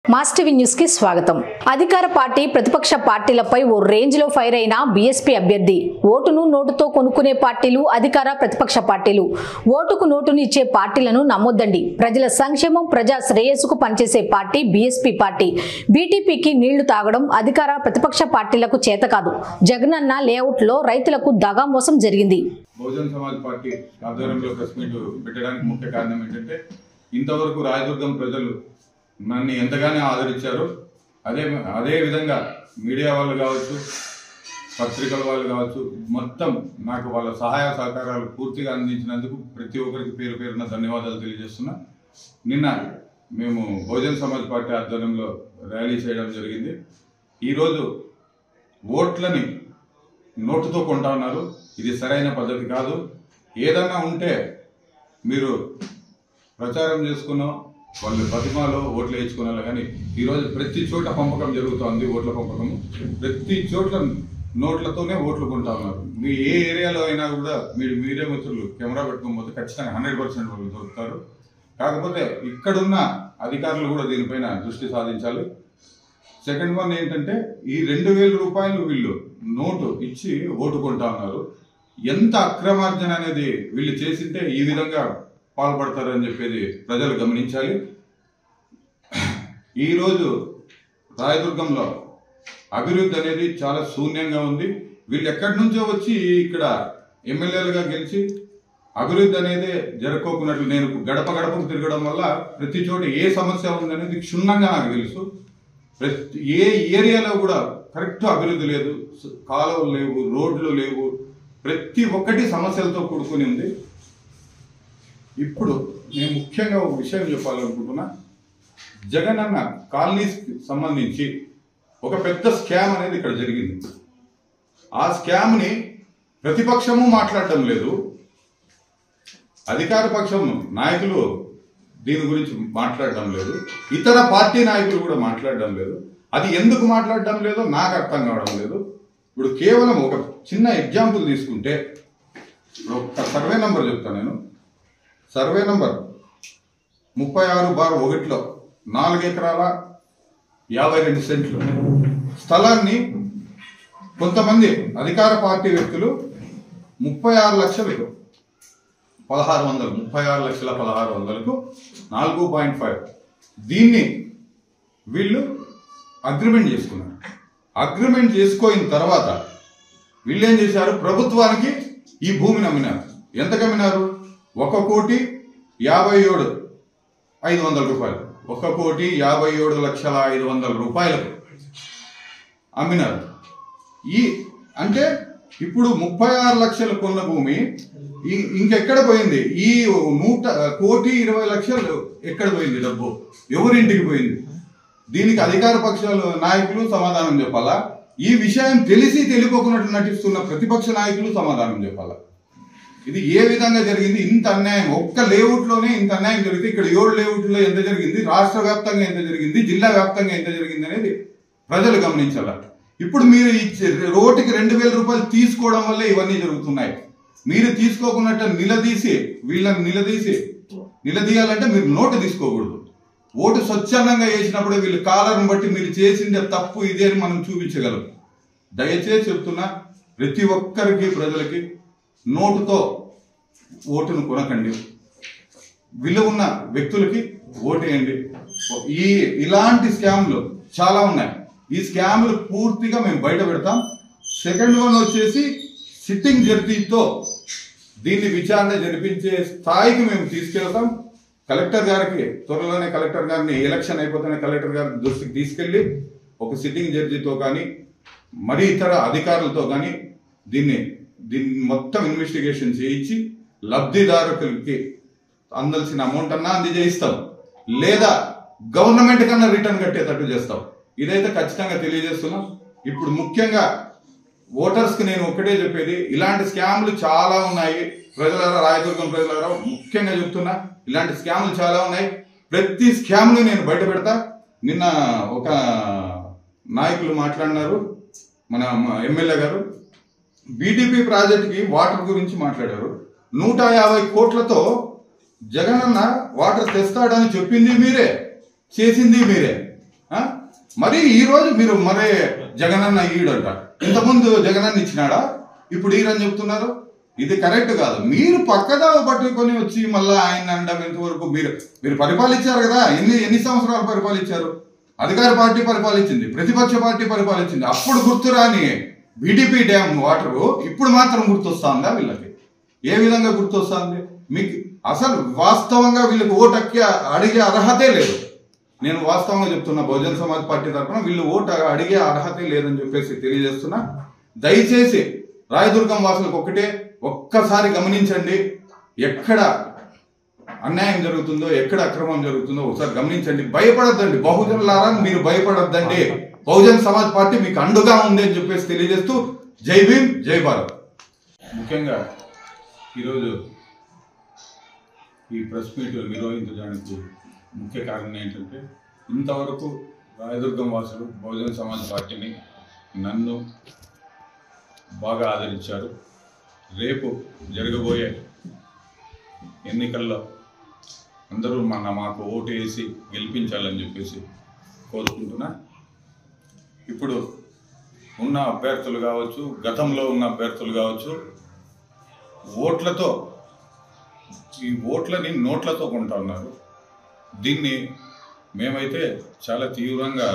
Mass TV news కి స్వాగతం. అధికార పార్టీ ప్రతిపక్ష పార్టీలపై ఓ రేంజ్ లో ఫైర్ అయిన బీఎస్పీ అభ్యర్థి. ఓటును నోటుతో కొనుక్కునే పార్టీలు, అధికార ప్రతిపక్ష పార్టీలు. ఓటుకు నోటును ఇచ్చే పార్టీలను నమ్మొద్దండి. ప్రజల సంక్షేమం, ప్రజా శ్రేయస్సుకు పనిచేసే పార్టీ బీఎస్పీ పార్టీ. బీటీపీకి నీళ్లు తాగడం అధికార ప్రతిపక్ష పార్టీలకు చేత కాదు. జగనన్న లేఅవుట్ లో రైతులకు దగా మోసం జరిగింది. బహుజన్ సమాజ్ పార్టీ ఆధ్వర్యంలో ప్రెస్ మీట్ పెట్టడానికి ముఖ్య కారణం ఏంటంటే, ఇంతవరకు రాయదుర్గం ప్రజలు నన్ను ఎంతగానో ఆదరించారు. అదే విధంగా మీడియా వాళ్ళు కావచ్చు, పత్రికల వాళ్ళు కావచ్చు, మొత్తం నాకు వాళ్ళ సహాయ సహకారాలు పూర్తిగా అందించినందుకు ప్రతి ఒక్కరికి పేరు పేరున ధన్యవాదాలు తెలియజేస్తున్నా. నిన్న మేము బహుజన్ సమాజ్ పార్టీ ఆధ్వర్యంలో ర్యాలీ చేయడం జరిగింది. ఈరోజు ఓట్లని నోటుతో కొంటా ఉన్నారు. ఇది సరైన పద్ధతి కాదు. ఏదన్నా ఉంటే మీరు ప్రచారం చేసుకున్నాం, వాళ్ళు ప్రతిమాలో ఓట్లు వేయించుకున్నారు. కానీ ఈరోజు ప్రతి చోట పంపకం జరుగుతోంది. ఓట్ల పంపకము ప్రతి చోట్ల నోట్లతోనే ఓట్లు కొంటా ఉన్నారు. మీ ఏ ఏరియాలో అయినా కూడా మీరు మీడియా మిత్రులు కెమెరా పెట్టుకోకపోతే ఖచ్చితంగా 100% వాళ్ళు దొరుకుతారు. కాకపోతే ఇక్కడున్న అధికారులు కూడా దీనిపైన దృష్టి సాధించాలి. సెకండ్ వన్ ఏంటంటే, ఈ 2000 రూపాయలు వీళ్ళు నోటు ఇచ్చి ఓటు కొంటా ఉన్నారు. ఎంత అక్రమార్జన అనేది వీళ్ళు చేసింటే ఈ విధంగా పాల్పడతారని చెప్పేది ప్రజలు గమనించాలి. ఈరోజు రాయదుర్గంలో అభివృద్ధి అనేది చాలా శూన్యంగా ఉంది. వీళ్ళు ఎక్కడి నుంచో వచ్చి ఇక్కడ ఎమ్మెల్యేలుగా గెలిచి అభివృద్ధి అనేది జరుపుకోకున్నట్లు, నేను గడప గడపకు తిరగడం వల్ల ప్రతి చోట ఏ సమస్య ఉందనేది క్షుణ్ణంగా నాకు తెలుసు. ఏ ఏరియాలో కూడా కరెక్ట్ అభివృద్ధి లేదు, కాలువలు లేవు, రోడ్లు లేవు, ప్రతి ఒక్కటి సమస్యలతో కూడుకొని ఉంది. ఇప్పుడు నేను ముఖ్యంగా ఒక విషయం చెప్పాలనుకుంటున్నా. జగనన్న కాలనీస్ సంబంధించి ఒక పెద్ద స్కామ్ అనేది ఇక్కడ జరిగింది. ఆ స్కామ్ని ప్రతిపక్షము మాట్లాడటం లేదు, అధికార పక్షం నాయకులు దీని గురించి మాట్లాడడం లేదు, ఇతర పార్టీ నాయకులు కూడా మాట్లాడడం లేదు. అది ఎందుకు మాట్లాడడం లేదో నాకు అర్థం కావడం లేదు. ఇప్పుడు కేవలం ఒక చిన్న ఎగ్జాంపుల్ తీసుకుంటే, ఒక సర్వే నంబర్ చెప్తాను నేను. సర్వే నంబర్ 36/1లో 4 ఎకరాల 52 సెంట్లు స్థలాన్ని కొంతమంది అధికార పార్టీ వ్యక్తులు 36,16,16,16,కు 4.5 దీన్ని వీళ్ళు అగ్రిమెంట్ చేసుకున్నారు. అగ్రిమెంట్ చేసుకోయిన తర్వాత వీళ్ళు ఏం చేశారు, ప్రభుత్వానికి ఈ భూమిని అమ్మినారు. ఎంతకు అమ్మినారు? 1,57,500,000 రూపాయలు. 1,57,500,000 రూపాయలకు అమ్మినారు. అంటే ఇప్పుడు 36 లక్షలు కొన్న భూమి ఇంకెక్కడ పోయింది? ఈ 1,20,00,000 ఎక్కడ పోయింది? డబ్బు ఎవరింటికి పోయింది? దీనికి అధికార పక్షాలు నాయకులు సమాధానం చెప్పాలా? ఈ విషయం తెలిసి తెలియకోకున్నట్లు నటిస్తున్న ప్రతిపక్ష నాయకులు సమాధానం చెప్పాలా? ఇది ఏ విధంగా జరిగింది? ఇంత అన్యాయం ఒక్క లేఅవుట్లోనే ఇంత అన్యాయం జరిగితే ఇక్కడ 7 లేఅవుట్లో ఎంత జరిగింది, రాష్ట్ర వ్యాప్తంగా ఎంత జరిగింది, జిల్లా వ్యాప్తంగా ఎంత జరిగింది అనేది ప్రజలు గమనించాల. ఇప్పుడు మీరు రోడ్డుకి 2,000 రూపాయలు తీసుకోవడం వల్లే ఇవన్నీ జరుగుతున్నాయి. మీరు తీసుకోకున్నట్టు వీళ్ళని నిలదీయాలంటే మీరు నోటు తీసుకోకూడదు. ఓటు స్వచ్ఛందంగా వేసినప్పుడే వీళ్ళు కాలర్ను బట్టి మీరు చేసిందే తప్పు ఇదే అని మనం చూపించగలం. దయచేసి చెప్తున్నా, ప్రతి ఒక్కరికి ప్రజలకి నోటుతో ఓటును కొనకండి, విలువ ఉన్న వ్యక్తులకి ఓటేయండి. ఇలాంటి స్కామ్లు చాలా ఉన్నాయి. ఈ స్కామ్లు పూర్తిగా మేము బయట పెడతాం. సెకండ్ వన్ వచ్చేసి, సిట్టింగ్ జడ్జితో దీన్ని విచారణ జరిపించే స్థాయికి మేము తీసుకెళ్తాం. కలెక్టర్ గారికి త్వరలోనే కలెక్టర్ గారిని ఎలక్షన్ అయిపోతేనే కలెక్టర్ గారి దృష్టికి తీసుకెళ్లి ఒక సిట్టింగ్ జడ్జితో కానీ మరి ఇతర అధికారులతో కానీ దీన్ని మొత్తం ఇన్వెస్టిగేషన్ చేయించి లబ్ధిదారులకి అందాల్సిన అమౌంట్ అన్నా అందజేయిస్తాం, లేదా గవర్నమెంట్ కన్నా రిటర్న్ కట్టేటట్టు చేస్తాం. ఇదైతే ఖచ్చితంగా తెలియజేస్తున్నాం. ఇప్పుడు ముఖ్యంగా ఓటర్స్కి నేను ఒక్కటే చెప్పేది, ఇలాంటి స్కామ్లు చాలా ఉన్నాయి. ప్రజలారా, రాయదుర్గం ప్రజలారా ముఖ్యంగా చెప్తున్నా, ఇలాంటి స్కామ్లు చాలా ఉన్నాయి. ప్రతి స్కామ్ను నేను బయట పెడతా. నిన్న ఒక నాయకులు మాట్లాడినారు, మన ఎమ్మెల్యే గారు బీటీపీ ప్రాజెక్టుకి వాటర్ గురించి మాట్లాడారు. 150 కోట్లతో జగనన్న వాటర్ తెస్తాడని చెప్పింది మీరే, చేసింది మీరే. మరి ఈ రోజు మీరు మరే జగనన్న ఈడంట, ఇంతకుముందు జగనన్న ఇచ్చినాడా, ఇప్పుడు ఈరని చెప్తున్నారు. ఇది కరెక్ట్ కాదు. మీరు పక్కదావ పట్టుకొని వచ్చి మళ్ళీ ఆయన అండం ఎంతవరకు మీరు పరిపాలించారు కదా. ఎన్ని సంవత్సరాలు పరిపాలించారు? అధికార పార్టీ పరిపాలించింది, ప్రతిపక్ష పార్టీ పరిపాలించింది. అప్పుడు గుర్తురాని బీటీపీ డ్యామ్ వాటరు ఇప్పుడు మాత్రం గుర్తొస్తుందా వీళ్ళకి? ఏ విధంగా గుర్తొస్తుంది మీకు? అసలు వాస్తవంగా వీళ్ళకి ఓటు అడిగే అర్హతే లేదు. నేను వాస్తవంగా చెప్తున్నా, బహుజన సమాజ్ పార్టీ తరఫున వీళ్ళు ఓటు అడిగే అర్హతే లేదని చెప్పేసి తెలియజేస్తున్నా. దయచేసి రాయదుర్గం వాసులకు ఒక్కసారి గమనించండి. ఎక్కడ అన్యాయం జరుగుతుందో, ఎక్కడ అక్రమం జరుగుతుందో ఒకసారి గమనించండి. భయపడద్దండి, బహుజనులారా మీరు భయపడద్దండి. బహుజన్ సమాజ్ పార్టీ మీకు అండుగా ఉంది అని చెప్పేసి తెలియజేస్తూ జై భీమ్, జై భారత్. ముఖ్యంగా ఈరోజు ఈ ప్రెస్ మీట్ నిర్వహించడానికి ముఖ్య కారణం ఏంటంటే, ఇంతవరకు రాయదుర్గం వాసులు బహుజన సమాజ్ పార్టీని నన్ను బాగా ఆదరించారు. రేపు జరగబోయే ఎన్నికల్లో అందరూ మాకు ఓటు వేసి గెలిపించాలని చెప్పేసి కోరుకుంటున్నా. ఇప్పుడు ఉన్న అభ్యర్థులు కావచ్చు, గతంలో ఉన్న అభ్యర్థులు కావచ్చు, ఈ ఓట్లని నోట్లతో కొంటా ఉన్నారు. దీన్ని మేమైతే చాలా తీవ్రంగా